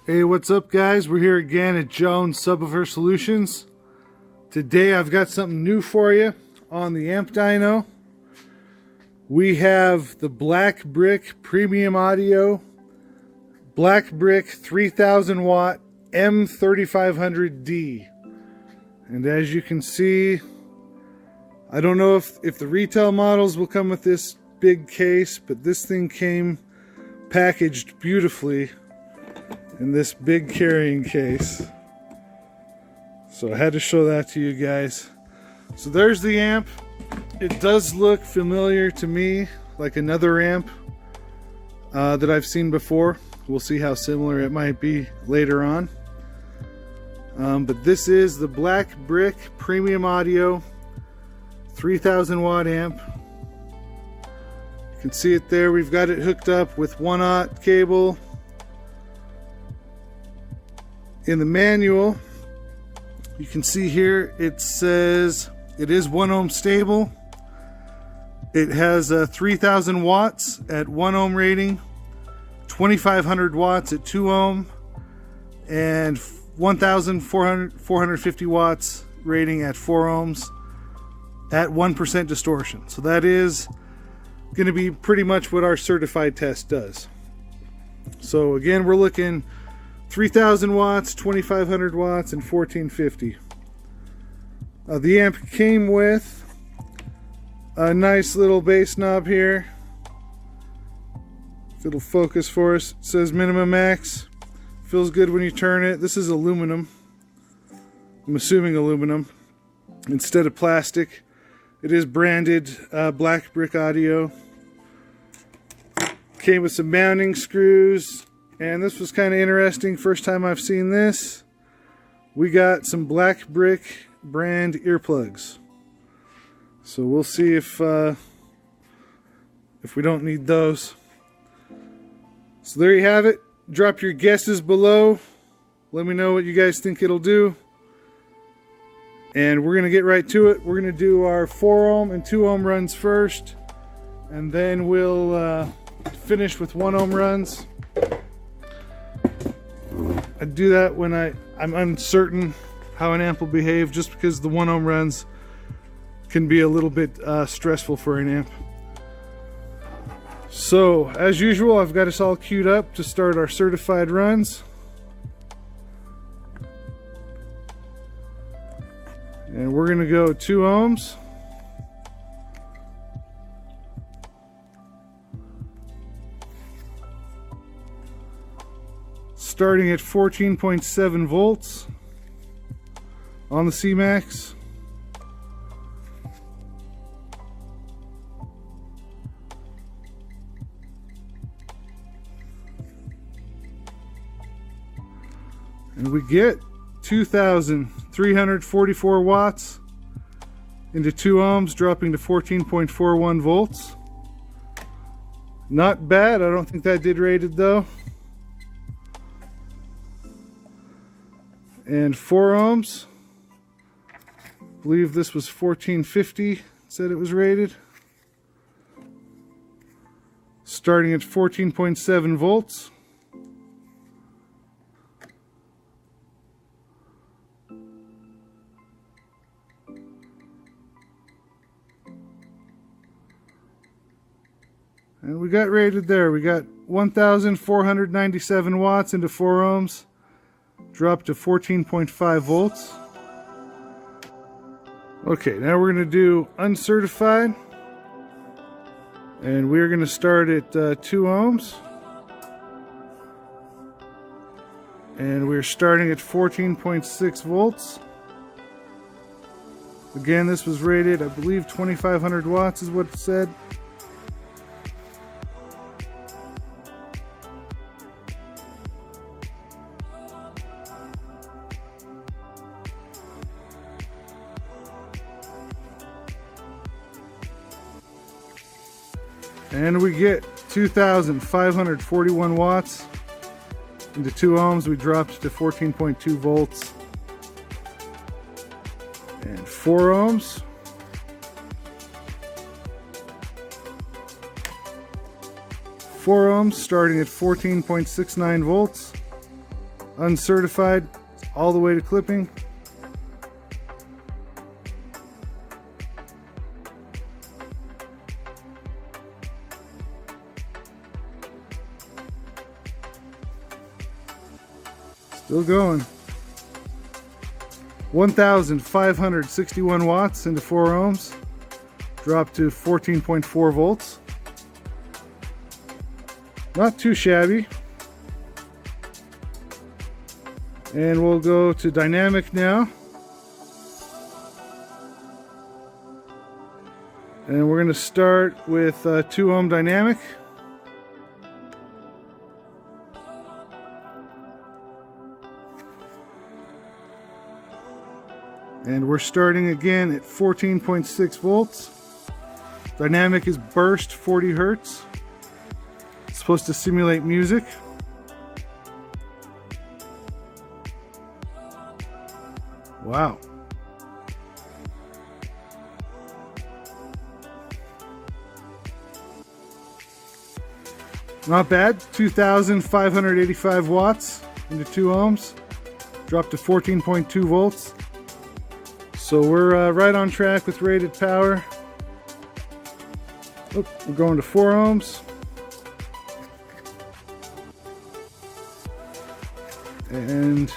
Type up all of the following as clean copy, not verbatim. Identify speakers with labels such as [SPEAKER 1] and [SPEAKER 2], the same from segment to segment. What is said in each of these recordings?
[SPEAKER 1] Hey, what's up guys? We're here again at Jones Subwoofer Solutions. Today I've got something new for you on the amp dyno. We have the Black Brick Premium Audio Black Brick 3000 watt M3500D. And as you can see, I don't know if the retail models will come with this big case, but this thing came packaged beautifully in this big carrying case. So I had to show that to you guys. So there's the amp. It does look familiar to me, like another amp that I've seen before. We'll see how similar it might be later on. But this is the Black Brick Premium Audio 3000 watt amp. You can see it there. We've got it hooked up with 1/0 cable. In the manual, you can see here it says it is 1 ohm stable. It has 3000 watts at 1 ohm rating, 2500 watts at 2 ohm, and 1450 watts rating at 4 ohms at 1% distortion. So that is going to be pretty much what our certified test does. So again, we're looking 3000 watts, 2500 watts, and 1450. The amp came with a nice little bass knob here. If it'll focus for us, it says minimum max. Feels good when you turn it. This is aluminum. I'm assuming aluminum instead of plastic. It is branded Black Brick Audio. Came with some mounting screws. And this was kind of interesting. First time I've seen this. We got some Black Brick brand earplugs. So we'll see if we don't need those. So there you have it. Drop your guesses below. Let me know what you guys think it'll do. And we're going to get right to it. We're going to do our 4 ohm and 2 ohm runs first. And then we'll finish with 1 ohm runs. I do that when I'm uncertain how an amp will behave, just because the 1 ohm runs can be a little bit stressful for an amp. So as usual, I've got us all queued up to start our certified runs. And we're going to go 2 ohms. Starting at 14.7 volts on the CMAX. And we get 2,344 watts into 2 ohms, dropping to 14.41 volts. Not bad. I don't think that did rated though. And 4 ohms, I believe this was 1450, said it was rated. Starting at 14.7 volts. And we got rated there. We got 1,497 watts into 4 ohms. Drop to 14.5 volts. Okay, now we're going to do uncertified. And we're going to start at 2 ohms. And we're starting at 14.6 volts. Again, this was rated, I believe, 2500 watts is what it said. And we get 2,541 watts into 2 ohms. We dropped to 14.2 volts. And 4 ohms. 4 ohms starting at 14.69 volts. uncertified all the way to clipping. Still going. 1,561 watts into 4 ohms. Drop to 14.4 volts. Not too shabby. And we'll go to dynamic now. And we're going to start with 2 ohm dynamic. And we're starting again at 14.6 volts. Dynamic is burst 40 hertz. It's supposed to simulate music. Wow. Not bad. 2,585 watts into 2 ohms. Dropped to 14.2 volts. So we're right on track with rated power. Oop, we're going to 4 ohms. And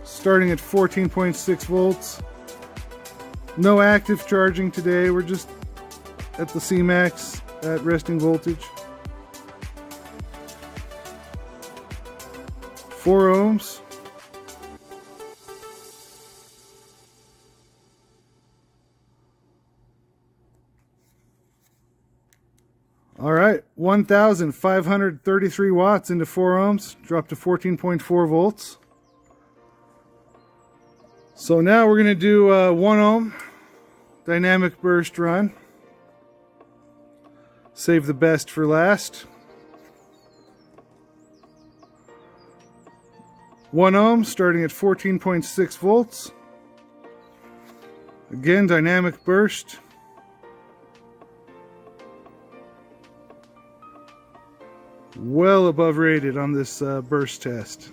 [SPEAKER 1] starting at 14.6 volts. No active charging today. We're just at the CMAX at resting voltage. 4 ohms. All right, 1,533 watts into 4 ohms, dropped to 14.4 volts. So now we're going to do 1 ohm dynamic burst run. Save the best for last. 1 ohm starting at 14.6 volts. Again, dynamic burst. Well above rated on this burst test.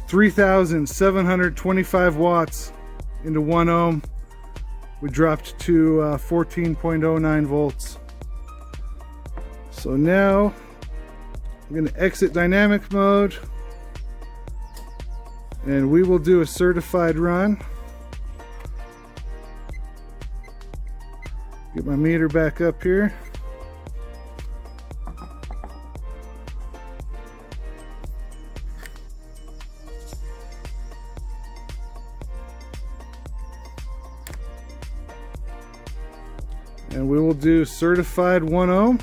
[SPEAKER 1] 3,725 watts into 1 ohm. We dropped to 14.09 volts. So now I'm going to exit dynamic mode and we will do a certified run. Get my meter back up here. And we will do certified 1 ohm.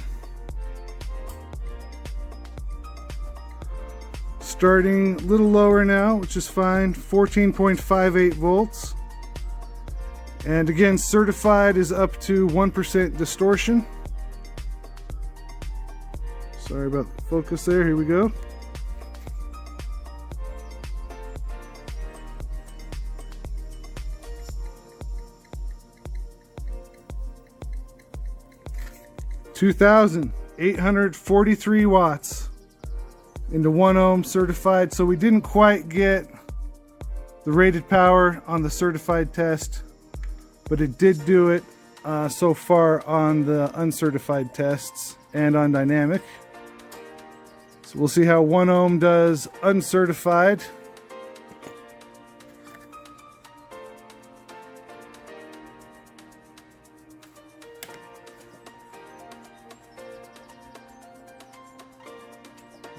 [SPEAKER 1] Starting a little lower now, which is fine, 14.58 volts. And again, certified is up to 1% distortion. Sorry about the focus there, here we go. $2,843 watts into 1 ohm certified. So we didn't quite get the rated power on the certified test, but it did do it so far on the uncertified tests and on dynamic. So we'll see how 1 ohm does uncertified.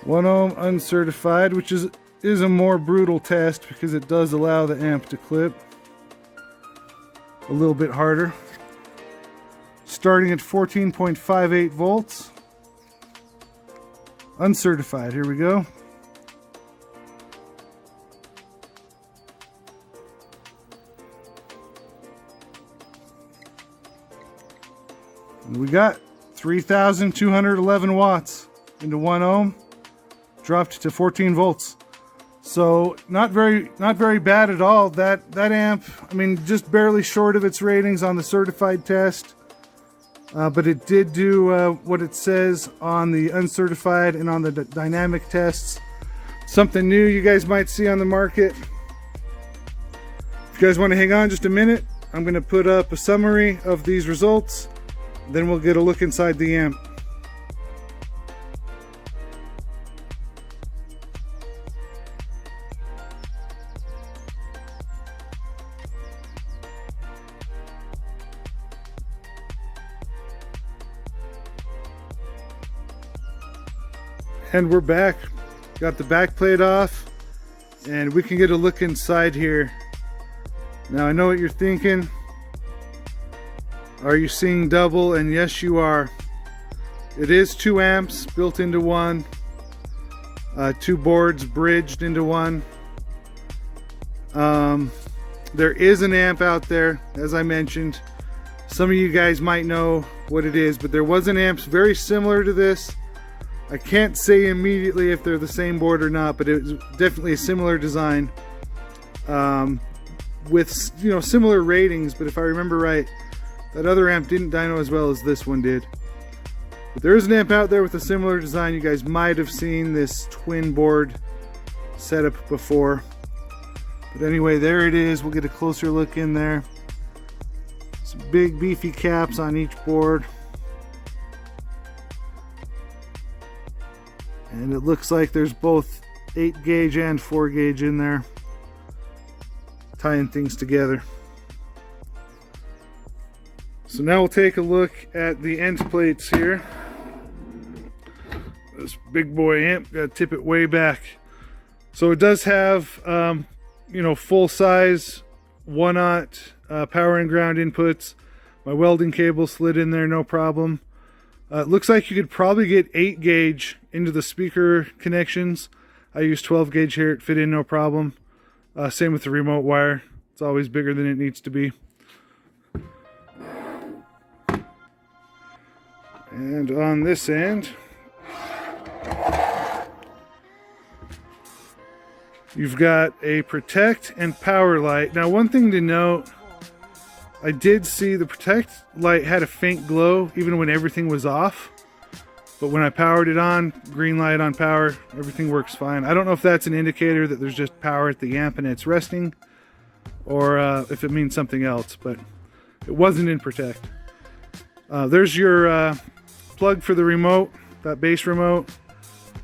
[SPEAKER 1] One ohm uncertified, which is a more brutal test because it does allow the amp to clip a little bit harder. Starting at 14.58 volts. Uncertified, here we go. And we got 3,211 watts into 1 ohm. Dropped to 14 volts. So not very bad at all. That amp, I mean, just barely short of its ratings on the certified test. but it did do what it says on the uncertified and on the dynamic tests. Something new you guys might see on the market. If you guys want to hang on just a minute, I'm going to put up a summary of these results, then we'll get a look inside the amp. And we're back. Got the back plate off, and we can get a look inside here. Now I know what you're thinking. Are you seeing double? And yes, you are. It is 2 amps built into one, 2 boards bridged into one. There is an amp out there, as I mentioned. Some of you guys might know what it is, but there was an amp very similar to this. I can't say immediately if they're the same board or not, but it was definitely a similar design, with similar ratings. But if I remember right, that other amp didn't dyno as well as this one did. But there is an amp out there with a similar design. You guys might have seen this twin board setup before. But anyway, there it is. We'll get a closer look in there. Some big beefy caps on each board. And it looks like there's both 8 gauge and 4 gauge in there, tying things together. So now we'll take a look at the end plates here. This big boy amp, gotta tip it way back. So it does have, full size 1/0 power and ground inputs. My welding cable slid in there, no problem. It looks like you could probably get 8 gauge into the speaker connections. I use 12 gauge here, it fit in no problem. Same with the remote wire. It's always bigger than it needs to be. And on this end, you've got a protect and power light. Now, one thing to note, I did see the protect light had a faint glow even when everything was off. But when I powered it on, green light on power, everything works fine. I don't know if that's an indicator that there's just power at the amp and it's resting, or if it means something else, but it wasn't in protect. There's your plug for the remote, that bass remote.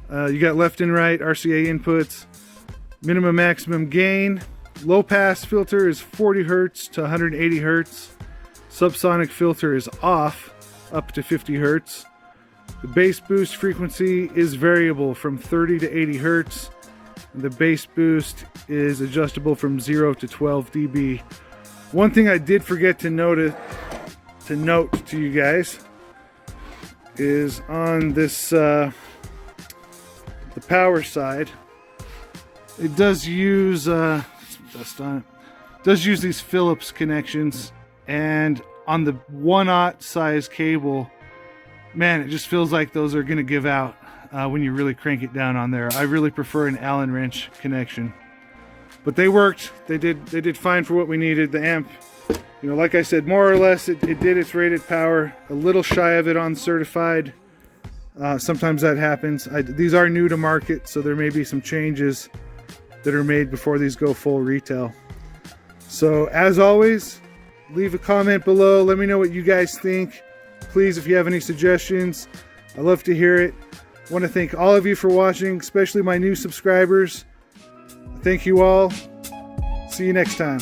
[SPEAKER 1] You got left and right RCA inputs, minimum maximum gain. Low pass filter is 40 Hertz to 180 Hertz. Subsonic filter is off up to 50 Hertz. The bass boost frequency is variable from 30 to 80 Hertz. And the bass boost is adjustable from 0 to 12 dB. One thing I did forget to note to you guys is on this the power side, it does use dust on it. Does use these Phillips connections, and on the 1/0 size cable, man, it just feels like those are gonna give out when you really crank it down on there. I really prefer an Allen wrench connection, but they worked. They did fine for what we needed. The amp, like I said, more or less it did its rated power. A little shy of it on certified. Sometimes that happens. These are new to market, so there may be some changes that are made before these go full retail. So as always, leave a comment below. Let me know what you guys think. Please, if you have any suggestions, I'd love to hear it. I want to thank all of you for watching, especially my new subscribers. Thank you all. See you next time.